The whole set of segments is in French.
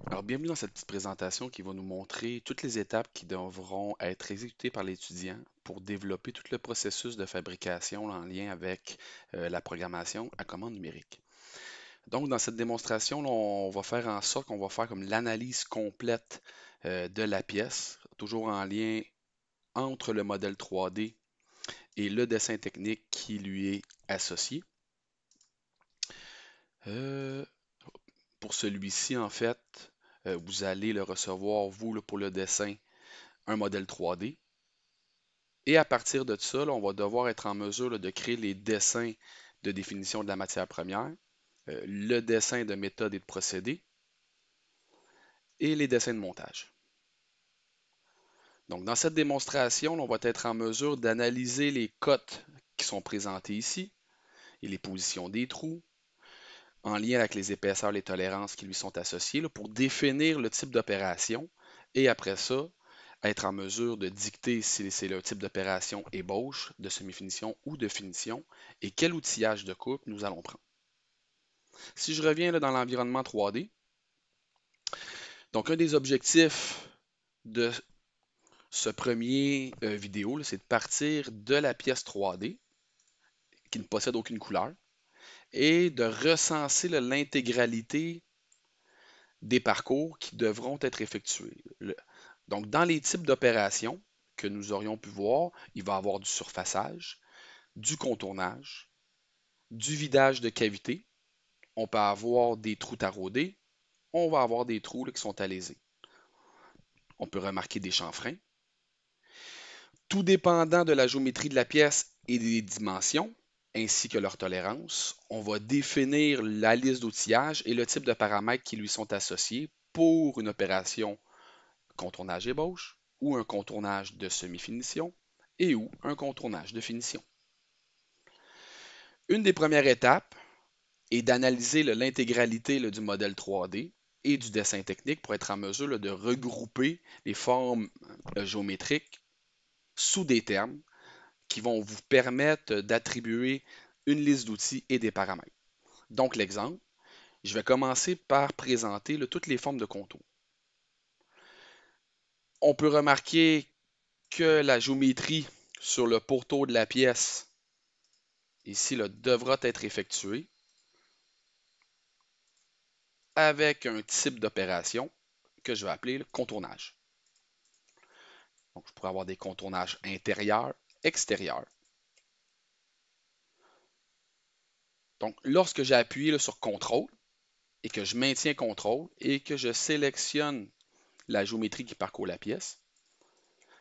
Alors, bienvenue dans cette petite présentation qui va nous montrer toutes les étapes qui devront être exécutées par l'étudiant pour développer tout le processus de fabrication en lien avec la programmation à commande numérique. Donc, dans cette démonstration, là, on va faire en sorte qu'on va faire comme l'analyse complète de la pièce, toujours en lien entre le modèle 3D et le dessin technique qui lui est associé. Euh, pour celui-ci, en fait, vous allez le recevoir, vous, là, pour le dessin, un modèle 3D. Et à partir de ça, là, on va devoir être en mesure là, de créer les dessins de définition de la matière première, le dessin de méthode et de procédé, et les dessins de montage. Donc, dans cette démonstration, là, on va être en mesure d'analyser les cotes qui sont présentées ici et les positions des trous, en lien avec les épaisseurs, les tolérances qui lui sont associées, là, pour définir le type d'opération et après ça, être en mesure de dicter si c'est le type d'opération ébauche, de semi-finition ou de finition et quel outillage de coupe nous allons prendre. Si je reviens là, dans l'environnement 3D, donc un des objectifs de ce premier vidéo, c'est de partir de la pièce 3D qui ne possède aucune couleur et de recenser l'intégralité des parcours qui devront être effectués. Donc, dans les types d'opérations que nous aurions pu voir, il va y avoir du surfaçage, du contournage, du vidage de cavité. On peut avoir des trous taraudés, on va avoir des trous là, qui sont alésés. On peut remarquer des chanfreins. Tout dépendant de la géométrie de la pièce et des dimensions, ainsi que leur tolérance, on va définir la liste d'outillage et le type de paramètres qui lui sont associés pour une opération contournage ébauche ou un contournage de semi-finition et ou un contournage de finition. Une des premières étapes est d'analyser l'intégralité du modèle 3D et du dessin technique pour être en mesure de regrouper les formes géométriques sous des termes qui vont vous permettre d'attribuer une liste d'outils et des paramètres. Donc l'exemple, je vais commencer par présenter toutes les formes de contours. On peut remarquer que la géométrie sur le pourtour de la pièce, ici, là, devra être effectuée avec un type d'opération que je vais appeler le contournage. Donc, je pourrais avoir des contournages intérieurs, extérieurs. Donc, lorsque j'ai appuyé sur CTRL et que je maintiens CTRL et que je sélectionne la géométrie qui parcourt la pièce,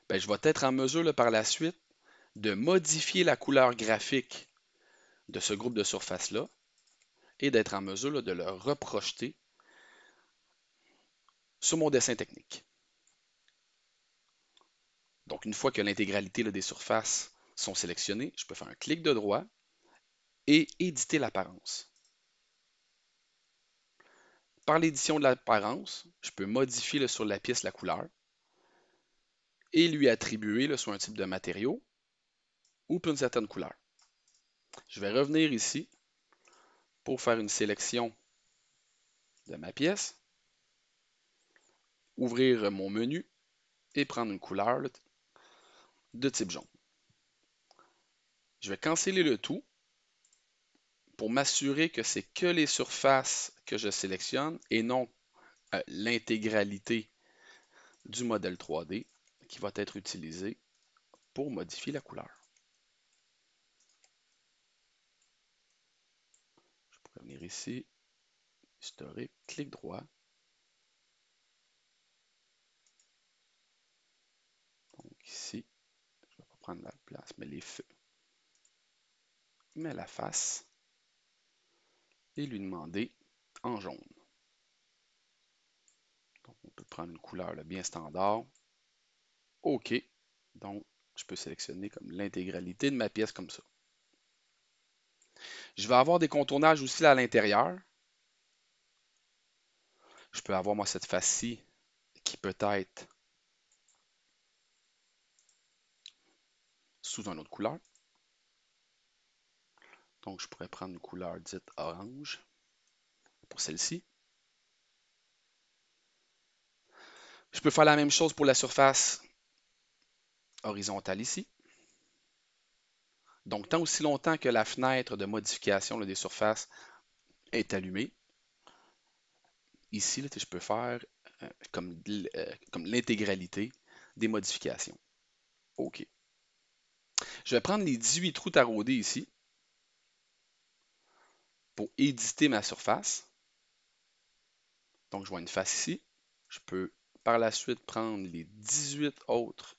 ben, je vais être en mesure par la suite de modifier la couleur graphique de ce groupe de surface-là et d'être en mesure de le reprojeter sur mon dessin technique. Donc, une fois que l'intégralité des surfaces sont sélectionnées, je peux faire un clic de droit et éditer l'apparence. Par l'édition de l'apparence, je peux modifier sur la pièce la couleur et lui attribuer soit un type de matériau ou une certaine couleur. Je vais revenir ici pour faire une sélection de ma pièce, ouvrir mon menu et prendre une couleur de type jaune. Je vais canceller le tout pour m'assurer que c'est que les surfaces que je sélectionne et non l'intégralité du modèle 3D qui va être utilisé pour modifier la couleur. Je pourrais venir ici, historique, clic droit. Donc ici, je ne vais pas prendre la place, mais les feux. Mais la face et lui demander en jaune. Donc on peut prendre une couleur bien standard. OK. Donc je peux sélectionner comme l'intégralité de ma pièce comme ça. Je vais avoir des contournages aussi à l'intérieur. Je peux avoir moi cette face-ci qui peut être sous une autre couleur. Donc je pourrais prendre une couleur dite orange pour celle-ci. Je peux faire la même chose pour la surface horizontale ici. Donc, tant aussi longtemps que la fenêtre de modification là, des surfaces est allumée, ici, là, je peux faire comme l'intégralité des modifications. OK. Je vais prendre les 18 trous taraudés ici pour éditer ma surface. Donc, je vois une face ici. Je peux par la suite prendre les 18 autres,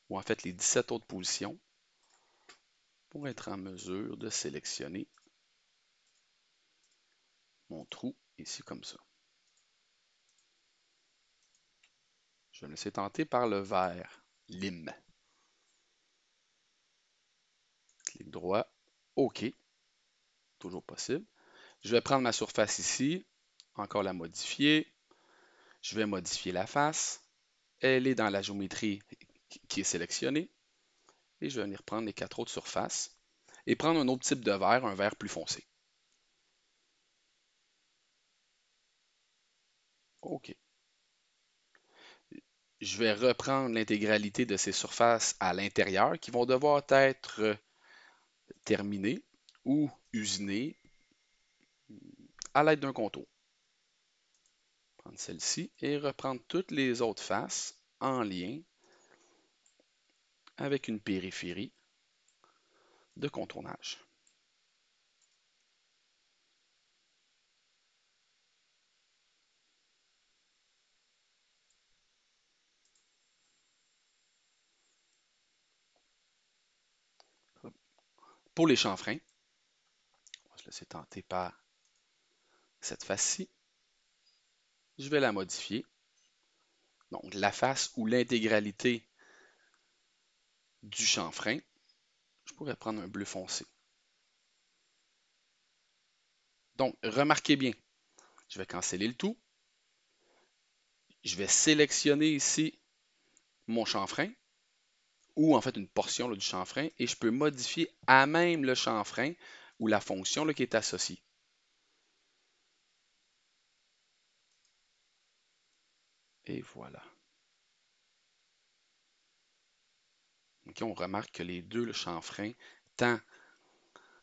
ou en fait les 17 autres positions, pour être en mesure de sélectionner mon trou ici comme ça. Je vais me laisser tenter par le vert, lime. Clic droit, OK, toujours possible. Je vais prendre ma surface ici, encore la modifier. Je vais modifier la face. Elle est dans la géométrie qui est sélectionnée. Et je vais venir prendre les 4 autres surfaces et prendre un autre type de vert, un vert plus foncé. OK. Je vais reprendre l'intégralité de ces surfaces à l'intérieur qui vont devoir être terminées ou usinées à l'aide d'un contour. Prendre celle-ci et reprendre toutes les autres faces en lien avec une périphérie de contournage. Pour les chanfreins, on va se laisser tenter par cette face-ci. Je vais la modifier. Donc la face ou l'intégralité du chanfrein, je pourrais prendre un bleu foncé. Donc remarquez bien, je vais canceller le tout. Je vais sélectionner ici mon chanfrein, ou en fait une portion là, du chanfrein, et je peux modifier à même le chanfrein ou la fonction là, qui est associée. Et voilà. Okay, on remarque que les deux le chanfrein, tant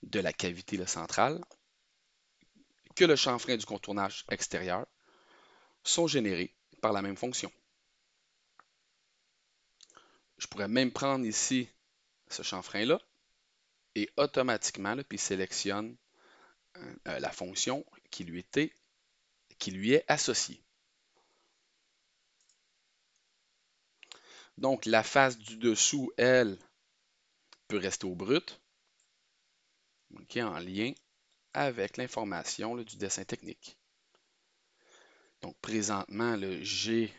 de la cavité centrale que le chanfrein du contournage extérieur, sont générés par la même fonction. Je pourrais même prendre ici ce chanfrein-là et automatiquement, là, puis sélectionne la fonction qui lui est associée. Donc, la face du dessous, elle, peut rester au brut, okay, en lien avec l'information du dessin technique. Donc, présentement, j'ai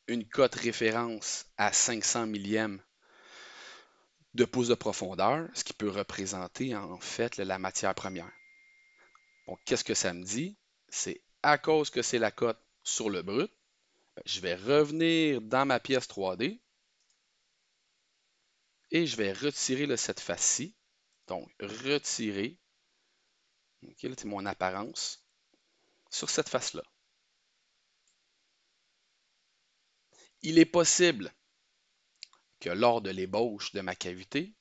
une cote référence à 500 millièmes de pouce de profondeur, ce qui peut représenter en fait la matière première. Donc, qu'est-ce que ça me dit? C'est à cause que c'est la cote sur le brut, je vais revenir dans ma pièce 3D et je vais retirer cette face-ci. Donc, retirer okay, là, mon apparence sur cette face-là. Il est possible que lors de l'ébauche de ma cavité,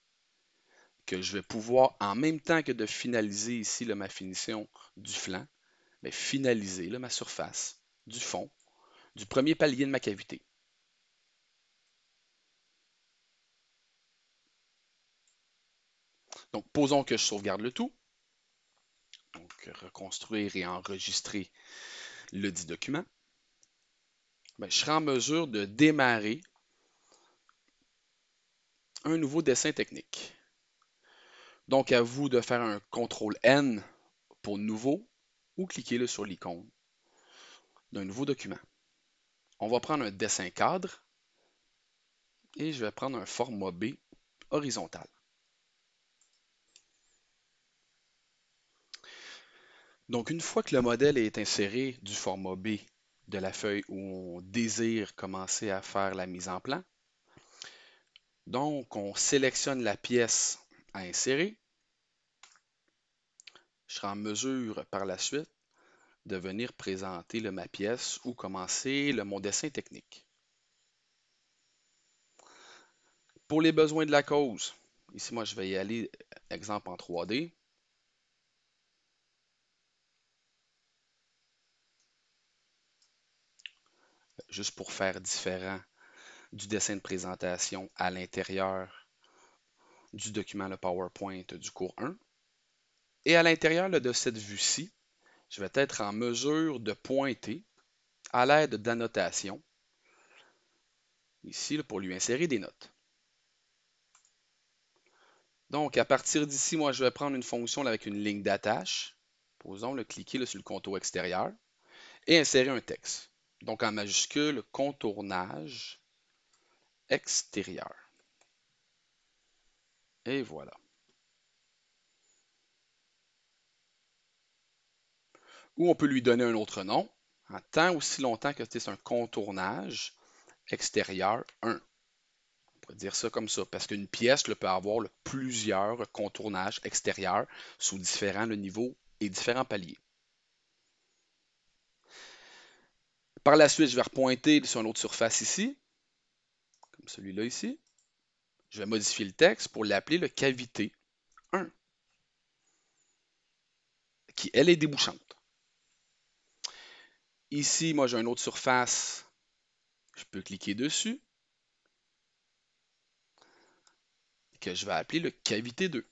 que je vais pouvoir, en même temps que de finaliser ici ma finition du flanc, finaliser ma surface du fond du premier palier de ma cavité. Donc, posons que je sauvegarde le tout. Donc, reconstruire et enregistrer le dit document. Je serai en mesure de démarrer un nouveau dessin technique. Donc, à vous de faire un CTRL-N pour nouveau ou cliquez sur l'icône d'un nouveau document. On va prendre un dessin cadre et je vais prendre un format B horizontal. Donc, une fois que le modèle est inséré du format B de la feuille où on désire commencer à faire la mise en plan, donc on sélectionne la pièce à insérer. Je serai en mesure par la suite de venir présenter ma pièce ou commencer mon dessin technique. Pour les besoins de la cause, ici, moi, je vais y aller, exemple en 3D. Juste pour faire différent du dessin de présentation à l'intérieur du document, le PowerPoint du cours 1. Et à l'intérieur de cette vue-ci, je vais être en mesure de pointer à l'aide d'annotations, ici, pour lui insérer des notes. Donc, à partir d'ici, moi, je vais prendre une fonction là, avec une ligne d'attache. Posons, cliquer là, sur le contour extérieur et insérer un texte. Donc, en majuscule, contournage extérieur. Et voilà. Ou on peut lui donner un autre nom, en tant aussi longtemps que c'est un contournage extérieur 1. On pourrait dire ça comme ça, parce qu'une pièce peut avoir plusieurs contournages extérieurs sous différents niveaux et différents paliers. Par la suite, je vais repointer sur une autre surface ici, comme celui-là ici. Je vais modifier le texte pour l'appeler le cavité 1, qui, elle, est débouchante. Ici, moi, j'ai une autre surface. Je peux cliquer dessus, que je vais appeler le cavité 2.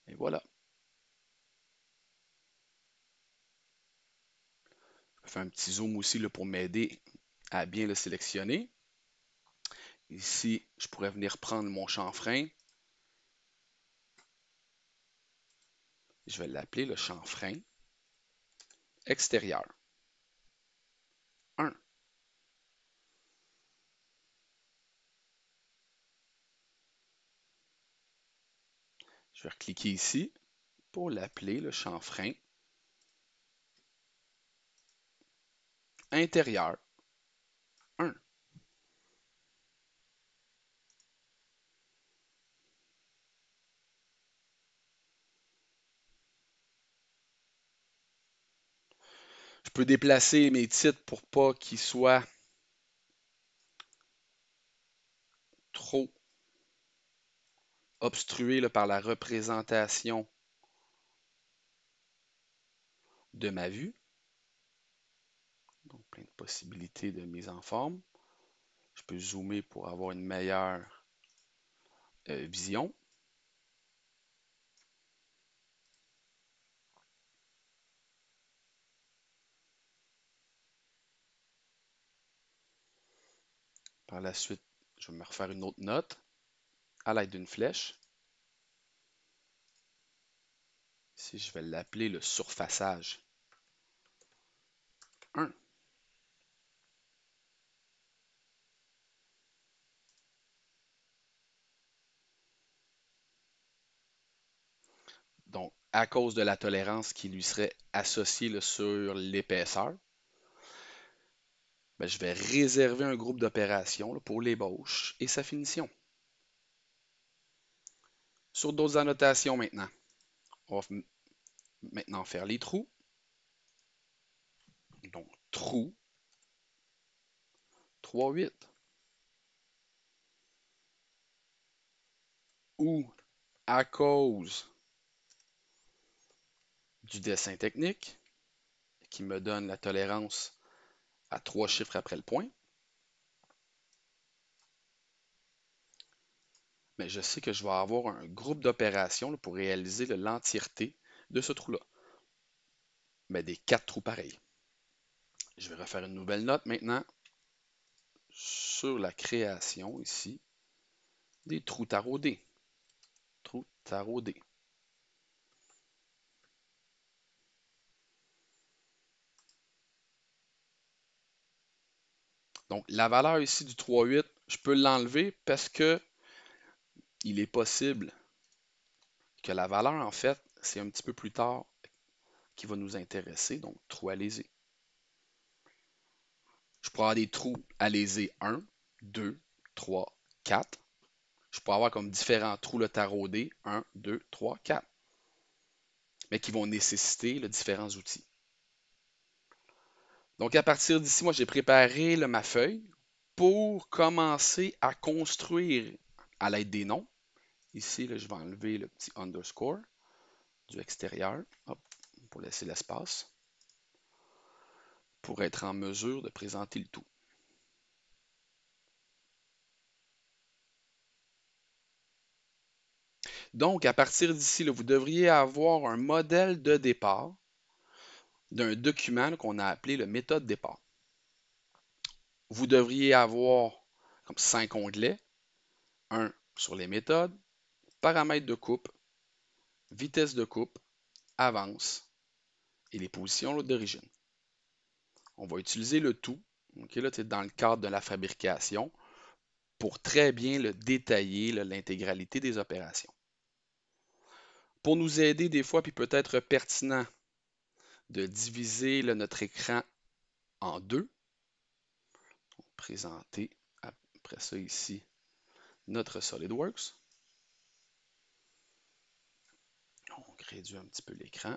Et voilà. Je fais un petit zoom aussi là, pour m'aider à bien le sélectionner. Ici, je pourrais venir prendre mon chanfrein. Je vais l'appeler le chanfrein extérieur 1. Je vais cliquer ici pour l'appeler le chanfrein intérieur 1. Je peux déplacer mes titres pour pas qu'ils soient trop obstrués là, par la représentation de ma vue. Donc, plein de possibilités de mise en forme. Je peux zoomer pour avoir une meilleure vision. Par la suite, je vais me refaire une autre note à l'aide d'une flèche. Ici, je vais l'appeler le surfaçage 1. Donc, à cause de la tolérance qui lui serait associée là, sur l'épaisseur, ben, je vais réserver un groupe d'opérations pour l'ébauche et sa finition. Sur d'autres annotations maintenant. On va maintenant faire les trous. Donc, trou 3,8. Ou à cause du dessin technique qui me donne la tolérance à 3 chiffres après le point, mais je sais que je vais avoir un groupe d'opérations pour réaliser l'entièreté de ce trou-là. Mais des 4 trous pareils. Je vais refaire une nouvelle note maintenant sur la création ici des trous taraudés. Trous taraudés. Donc la valeur ici du 3,8, je peux l'enlever parce que il est possible que la valeur, en fait, c'est un petit peu plus tard qui va nous intéresser, donc trou alésé. Je pourrais avoir des trous alésés 1, 2, 3, 4. Je pourrais avoir comme différents trous le taraudé 1, 2, 3, 4, mais qui vont nécessiter différents outils. Donc, à partir d'ici, moi, j'ai préparé là, ma feuille pour commencer à construire à l'aide des noms. Ici, là, je vais enlever le petit underscore du extérieur, hop, pour laisser l'espace, pour être en mesure de présenter le tout. Donc, à partir d'ici, vous devriez avoir un modèle de départ d'un document qu'on a appelé le méthode départ. Vous devriez avoir comme 5 onglets, un sur les méthodes, paramètres de coupe, vitesse de coupe, avance et les positions d'origine. On va utiliser le tout, okay, là, dans le cadre de la fabrication, pour très bien détailler l'intégralité des opérations. Pour nous aider des fois, puis peut-être pertinent de diviser notre écran en deux, présenter après ça ici notre SolidWorks. On réduit un petit peu l'écran.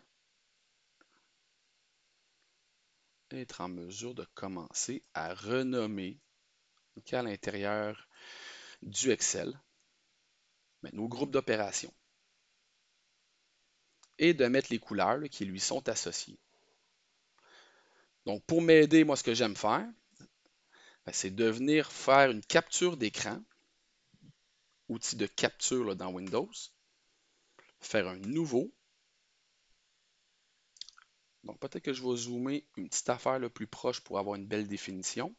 Et être en mesure de commencer à renommer à l'intérieur du Excel nos groupes d'opérations et de mettre les couleurs qui lui sont associées. Donc, pour m'aider, moi, ce que j'aime faire, c'est de venir faire une capture d'écran, outil de capture dans Windows, faire un nouveau. Donc, peut-être que je vais zoomer une petite affaire plus proche pour avoir une belle définition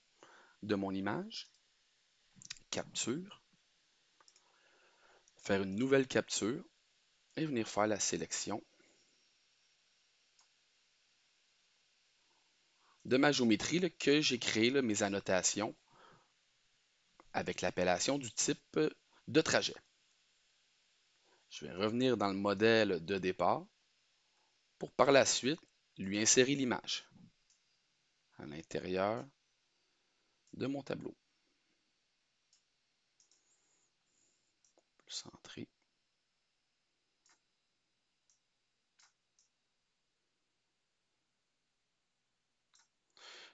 de mon image. Capture. Faire une nouvelle capture et venir faire la sélection de ma géométrie que j'ai créé mes annotations avec l'appellation du type de trajet. Je vais revenir dans le modèle de départ pour par la suite lui insérer l'image à l'intérieur de mon tableau. Centré.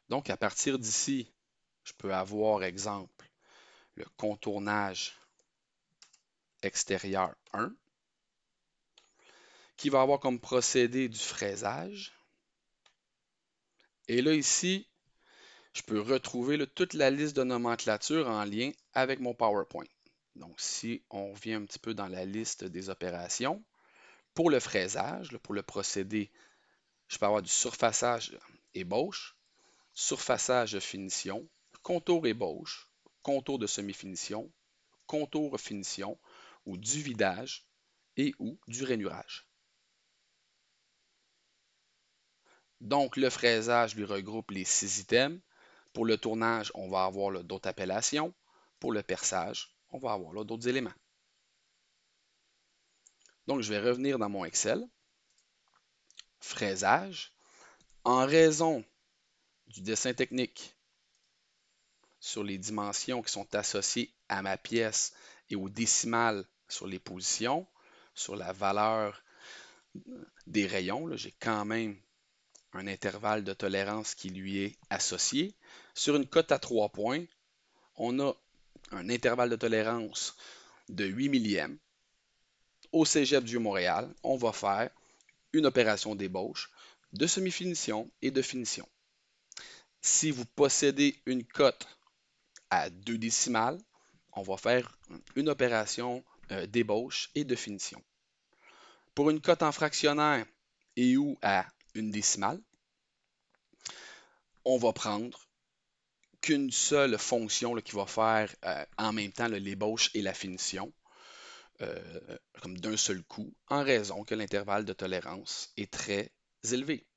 Donc, à partir d'ici, je peux avoir, exemple, le contournage extérieur 1, qui va avoir comme procédé du fraisage. Et là, ici, je peux retrouver toute la liste de nomenclature en lien avec mon PowerPoint. Donc, si on revient un petit peu dans la liste des opérations, pour le fraisage, pour le procédé, je peux avoir du surfaçage ébauche, surfaçage finition, contour ébauche, contour de semi-finition, contour finition ou du vidage et ou du rainurage. Donc, le fraisage lui regroupe les 6 items. Pour le tournage, on va avoir d'autres appellations. Pour le perçage, on va avoir d'autres éléments. Donc, je vais revenir dans mon Excel. Fraisage. En raison du dessin technique sur les dimensions qui sont associées à ma pièce et aux décimales sur les positions, sur la valeur des rayons, j'ai quand même un intervalle de tolérance qui lui est associé. Sur une cote à 3 points, on a un intervalle de tolérance de 8 millièmes. Au Cégep du Montréal, on va faire une opération d'ébauche, de semi-finition et de finition. Si vous possédez une cote à 2 décimales, on va faire une opération d'ébauche et de finition. Pour une cote en fractionnaire et ou à une décimale, on va prendre qu'une seule fonction qui va faire en même temps l'ébauche et la finition, comme d'un seul coup, en raison que l'intervalle de tolérance est très élevé.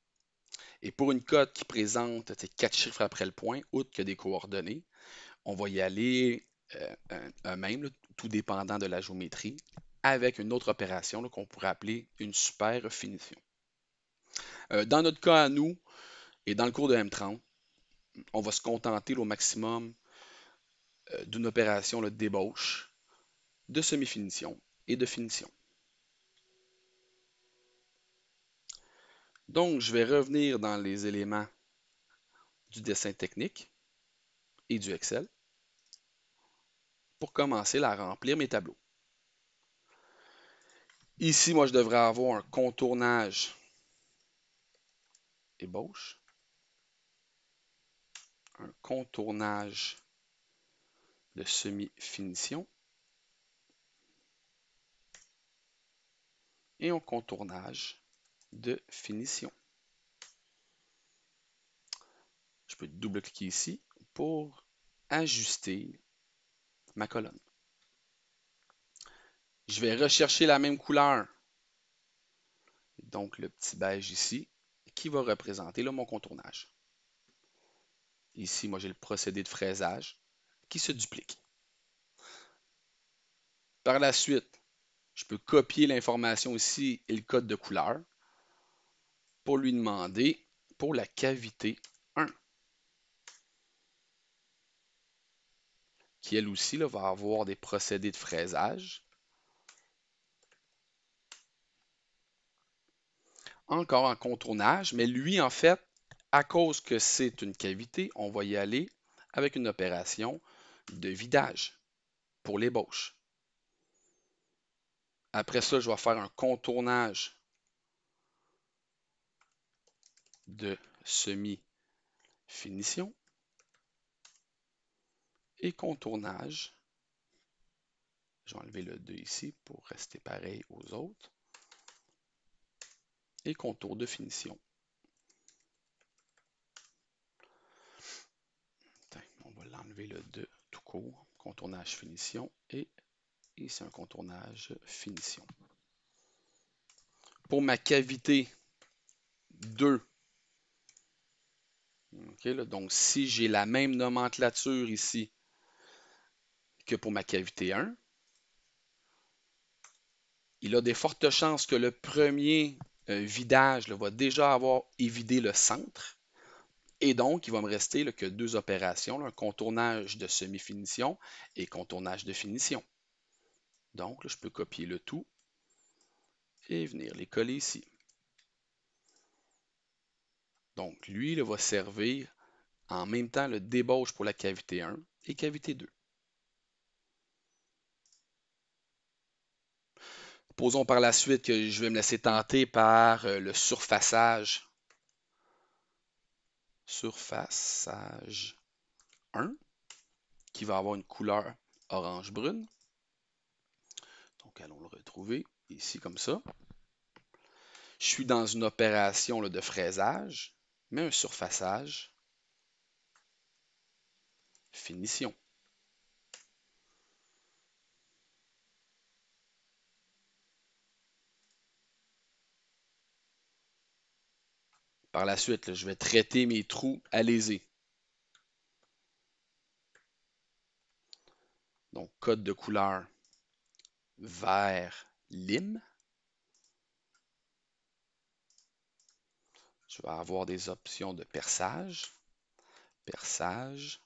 Et pour une cote qui présente 4 chiffres après le point, outre que des coordonnées, on va y aller même, tout dépendant de la géométrie, avec une autre opération qu'on pourrait appeler une super finition. Dans notre cas à nous, et dans le cours de M30, on va se contenter au maximum d'une opération de débauche, de semi-finition et de finition. Donc, je vais revenir dans les éléments du dessin technique et du Excel pour commencer à remplir mes tableaux. Ici, moi, je devrais avoir un contournage ébauche, un contournage de semi-finition et un contournage de finition. Je peux double-cliquer ici pour ajuster ma colonne. Je vais rechercher la même couleur, donc le petit beige ici, qui va représenter là, mon contournage. Ici, moi, j'ai le procédé de fraisage qui se duplique. Par la suite, je peux copier l'information ici et le code de couleur pour lui demander pour la cavité 1, qui elle aussi là, va avoir des procédés de fraisage. Encore un contournage, mais lui, en fait, à cause que c'est une cavité, on va y aller avec une opération de vidage pour l'ébauche. Après ça, je vais faire un contournage de semi-finition et contournage. Je vais enlever le 2 ici pour rester pareil aux autres. Et contour de finition. On va l'enlever le 2 tout court. Contournage finition et ici un contournage finition. Pour ma cavité 2, okay, là, donc si j'ai la même nomenclature ici que pour ma cavité 1, il a des fortes chances que le premier vidage là, va déjà avoir évidé le centre. Et donc, il va me rester là, que deux opérations, là, un contournage de semi-finition et contournage de finition. Donc, là, je peux copier le tout et venir les coller ici. Donc, lui, il va servir en même temps le débauche pour la cavité 1 et cavité 2. Posons par la suite que je vais me laisser tenter par le surfaçage. Surfaçage 1, qui va avoir une couleur orange-brune. Donc, allons le retrouver ici comme ça. Je suis dans une opération là, de fraisage, mais un surfaçage, finition. Par la suite, là, je vais traiter mes trous à lésés. Donc, code de couleur vert lime. Je vais avoir des options de perçage, perçage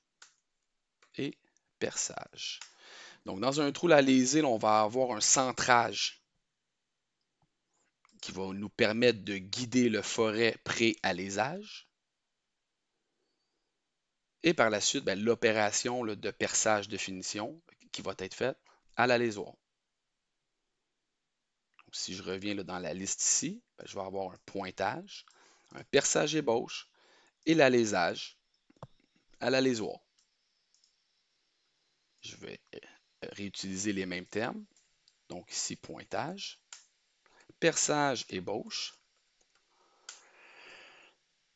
et perçage. Donc, dans un trou à léser, on va avoir un centrage qui va nous permettre de guider le forêt pré-alésage. Et par la suite, l'opération de perçage de finition qui va être faite à l'alésoir. Si je reviens là, dans la liste ici, je vais avoir un pointage, un perçage ébauche et l'alésage à l'alésoir. Je vais réutiliser les mêmes termes. Donc ici, pointage, perçage ébauche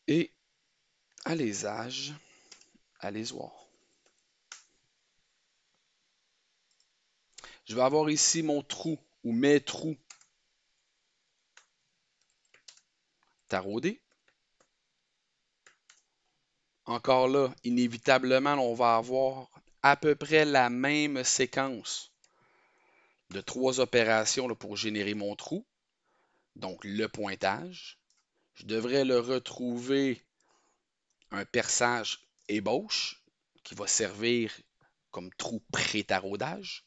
et alésage à l'alésoir. Je vais avoir ici mon trou ou mes trous taraudés. Encore là, inévitablement, on va avoir à peu près la même séquence de 3 opérations là, pour générer mon trou. Donc, le pointage. Je devrais le retrouver un perçage ébauche qui va servir comme trou pré-taraudage.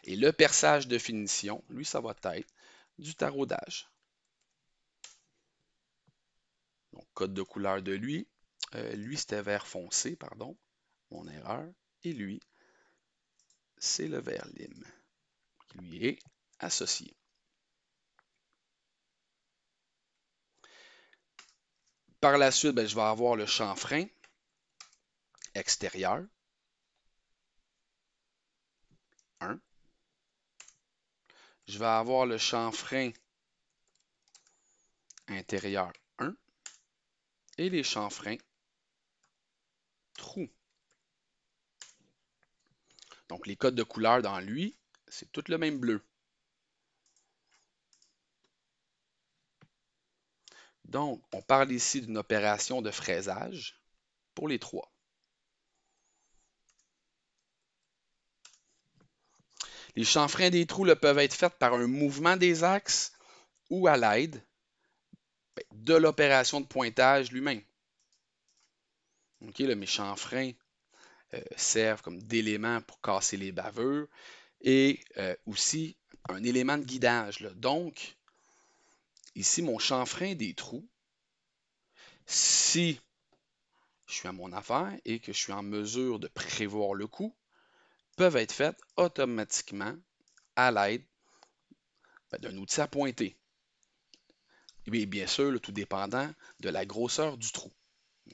Et le perçage de finition, lui, ça va être du taraudage. Donc, code de couleur de lui, Lui, c'était vert foncé, pardon, mon erreur. Et lui, c'est le vert lime qui lui est associé. Par la suite, ben, je vais avoir le chanfrein extérieur, 1. Je vais avoir le chanfrein intérieur, 1. Et les chanfreins trous. Donc, les codes de couleur dans lui, c'est tout le même bleu. Donc, on parle ici d'une opération de fraisage pour les 3. Les chanfreins des trous peuvent être faits par un mouvement des axes ou à l'aide de l'opération de pointage lui-même. Mes chanfreins servent comme d'éléments pour casser les bavures et aussi un élément de guidage. Donc, ici, mon chanfrein des trous, si je suis à mon affaire et que je suis en mesure de prévoir le coup, peuvent être faites automatiquement à l'aide d'un outil à pointer. Et bien sûr, tout dépendant de la grosseur du trou.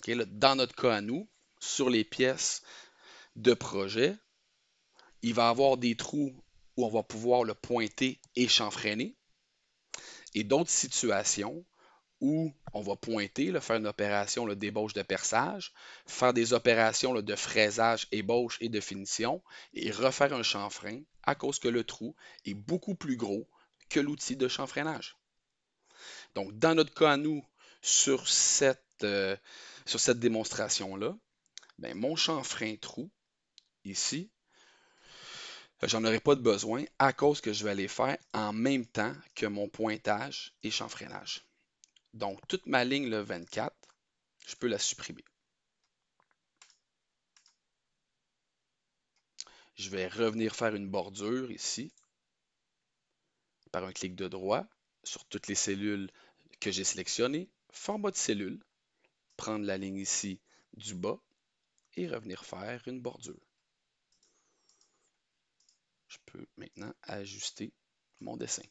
Dans notre cas à nous, sur les pièces de projet, il va y avoir des trous où on va pouvoir le pointer et chanfreiner, et d'autres situations où on va pointer, faire une opération d'ébauche de perçage, faire des opérations de fraisage, ébauche et de finition, et refaire un chanfrein à cause que le trou est beaucoup plus gros que l'outil de chanfreinage. Donc, dans notre cas à nous, sur cette démonstration-là, ben, mon chanfrein trou, ici, j'en aurai pas de besoin à cause que je vais les faire en même temps que mon pointage et chanfreinage. Donc, toute ma ligne le 24, je peux la supprimer. Je vais revenir faire une bordure ici par un clic de droit sur toutes les cellules que j'ai sélectionnées, format de cellule, prendre la ligne ici du bas et revenir faire une bordure. Je peux maintenant ajuster mon dessin.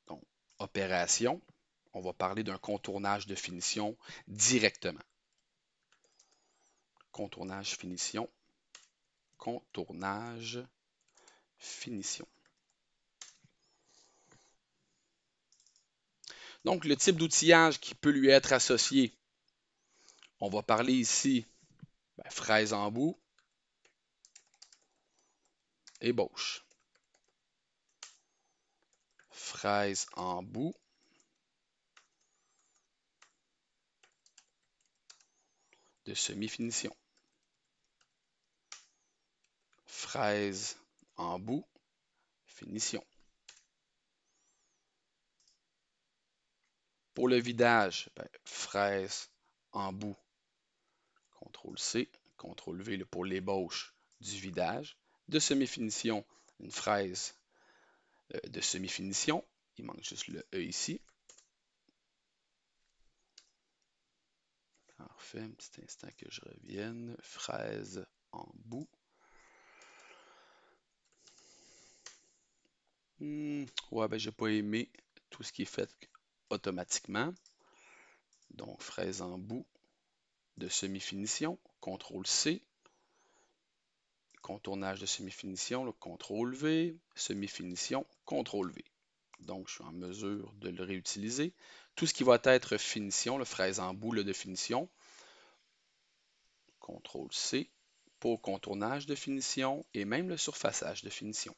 Donc, opération, on va parler d'un contournage de finition directement. Contournage, finition. Contournage, finition. Donc, le type d'outillage qui peut lui être associé, on va parler ici fraise en bout, ébauche. Fraise en bout, de semi-finition. Fraise en bout, finition. Pour le vidage, fraise en bout, CTRL-C, CTRL-V pour l'ébauche du vidage. De semi-finition, une fraise de semi-finition. Il manque juste le E ici. Parfait, un petit instant que je revienne. Fraise en bout. Ouais, j'ai pas aimé tout ce qui est fait automatiquement. Donc, fraise en bout de semi-finition, CTRL-C, contournage de semi-finition, CTRL-V, semi-finition, CTRL-V. Donc, je suis en mesure de le réutiliser. Tout ce qui va être finition, le fraise en bout de finition, CTRL-C pour contournage de finition et même le surfaçage de finition.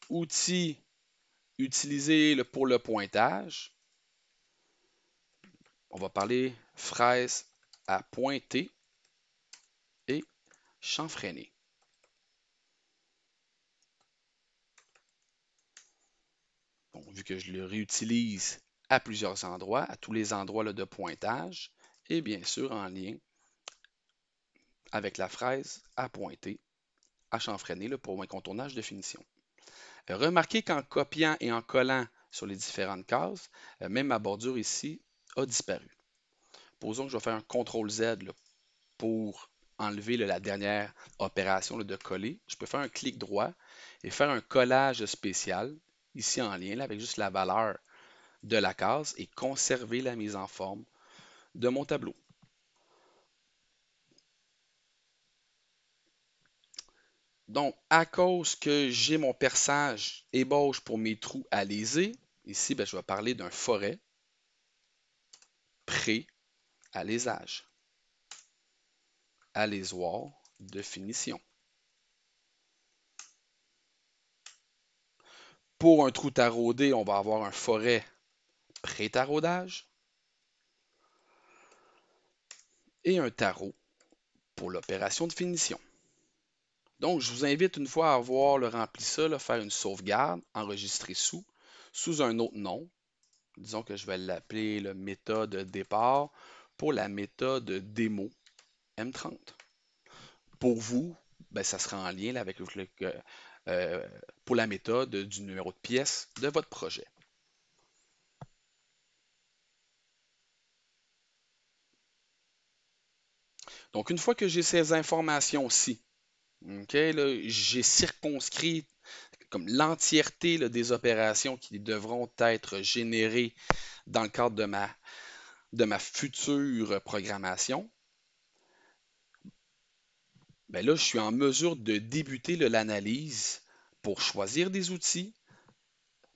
Outils utilisés pour le pointage. On va parler fraise à pointer et chanfreiner. Bon, vu que je le réutilise à plusieurs endroits, à tous les endroits de pointage, et bien sûr en lien avec la fraise à pointer, à chanfreiner pour un contournage de finition. Remarquez qu'en copiant et en collant sur les différentes cases. Même ma bordure ici a disparu. Posons que je vais faire un CTRL-Z là, pour enlever là, la dernière opération là, de coller. Je peux faire un clic droit et faire un collage spécial, ici en lien là, avec juste la valeur de la case et conserver la mise en forme de mon tableau. Donc, à cause que j'ai mon perçage ébauche pour mes trous alésés, ici, ben, je vais parler d'un forêt pré-alésage. Alésoir de finition. Pour un trou taraudé, on va avoir un forêt pré-taraudage et un tarot pour l'opération de finition. Donc, je vous invite une fois à avoir le rempli ça, là, faire une sauvegarde, enregistrer sous un autre nom. Disons que je vais l'appeler la méthode départ pour la méthode démo M30. Pour vous, ben, ça sera en lien là, avec euh, pour la méthode du numéro de pièce de votre projet. Donc, une fois que j'ai ces informations-ci, okay, j'ai circonscrit comme l'entièreté des opérations qui devront être générées dans le cadre de ma future programmation. Ben là, je suis en mesure de débuter l'analyse pour choisir des outils,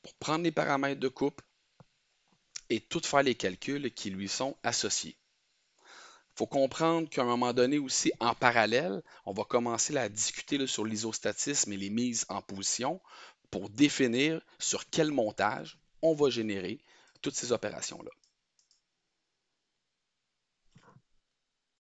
pour prendre les paramètres de coupe et tout faire les calculs qui lui sont associés. Il faut comprendre qu'à un moment donné aussi, en parallèle, on va commencer à discuter là, sur l'isostatisme et les mises en position pour définir sur quel montage on va générer toutes ces opérations-là.